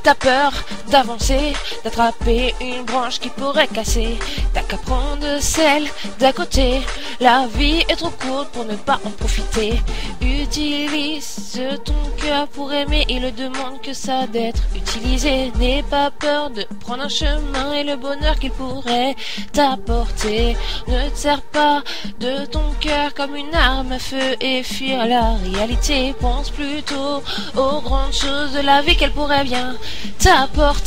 t'as peur d'avancer, d'attraper une branche qui pourrait casser, t'as qu'à prendre celle d'à côté. La vie est trop courte pour ne pas en profiter. Utilise ton cœur pour aimer, il ne demande que ça d'être utilisé. N'aie pas peur de prendre un chemin et le bonheur qu'il pourrait t'apporter. Ne te sers pas de ton cœur comme une arme à feu et fuir la réalité. Pense plutôt aux grandes choses de la vie qu'elle pourrait bien t'apporter.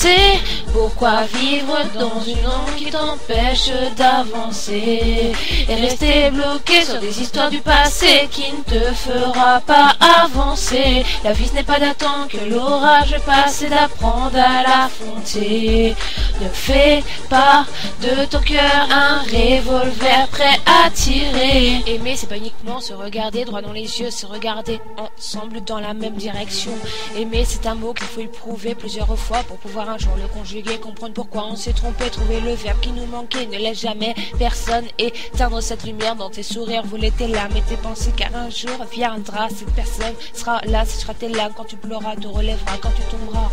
Pourquoi vivre dans une ombre qui t'empêche d'avancer et rester bloqué sur des histoires du passé qui ne te fera pas avancer? La vie ce n'est pas d'attendre que l'orage passe et d'apprendre à l'affronter. Ne fais pas de ton cœur un revolver prêt à tirer. Aimer c'est pas uniquement se regarder droit dans les yeux, se regarder ensemble dans la même direction. Aimer c'est un mot qu'il faut éprouver plusieurs fois pour pouvoir un jour le conjuguer, comprendre pourquoi on s'est trompé, trouver le verbe qui nous manquait. Ne laisse jamais personne éteindre cette lumière dans tes sourires, voler tes larmes et tes pensées, car un jour viendra, cette personne sera là, ce sera tes larmes quand tu pleuras, te relèveras quand tu tomberas.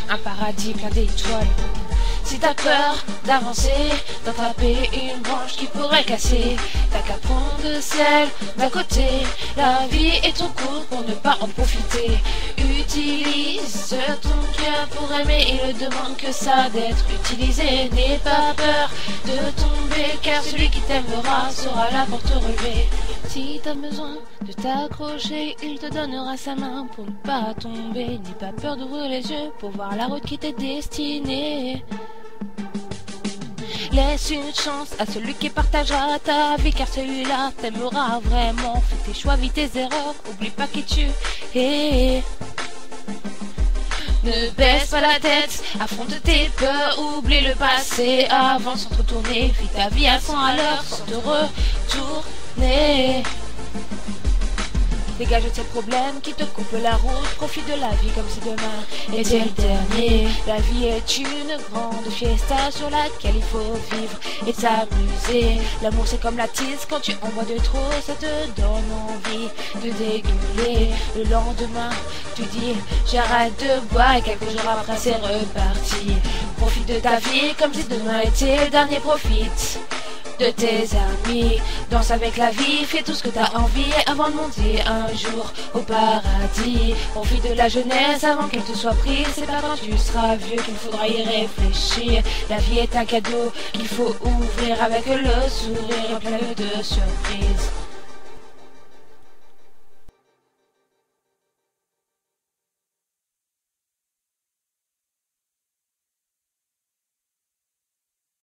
Un paradis plein d'étoiles. Si t'as peur d'avancer, d'attraper une branche qui pourrait casser, t'as qu'à prendre celle d'à côté. La vie est trop courte pour ne pas en profiter. Utilise ton cœur pour aimer, il ne demande que ça d'être utilisé. N'aie pas peur de tomber, car celui qui t'aimera sera là pour te relever. Si t'as besoin de t'accrocher, il te donnera sa main pour ne pas tomber. N'aie pas peur d'ouvrir les yeux pour voir la route qui t'est destinée. Laisse une chance à celui qui partagera ta vie, car celui-là t'aimera vraiment. Fais tes choix, vis tes erreurs, oublie pas qui tu es. Ne baisse pas la tête, affronte tes peurs, oublie le passé, avance sans te retourner, vis ta vie à 100 à l'heure sans te retourner. Dégage de ces problèmes qui te coupent la route, profite de la vie comme si demain était le dernier. La vie est une grande fiesta sur laquelle il faut vivre et s'amuser. L'amour c'est comme la tisse, quand tu en bois de trop, ça te donne envie de dégueuler. Le lendemain, tu dis j'arrête de boire et quelques jours après c'est reparti. Profite de ta vie comme si demain était le dernier, profite de tes amis, danse avec la vie, fais tout ce que t'as envie avant de monter un jour au paradis. Profite de la jeunesse avant qu'elle te soit prise, c'est pas quand tu seras vieux qu'il faudra y réfléchir. La vie est un cadeau qu'il faut ouvrir avec le sourire plein de surprises.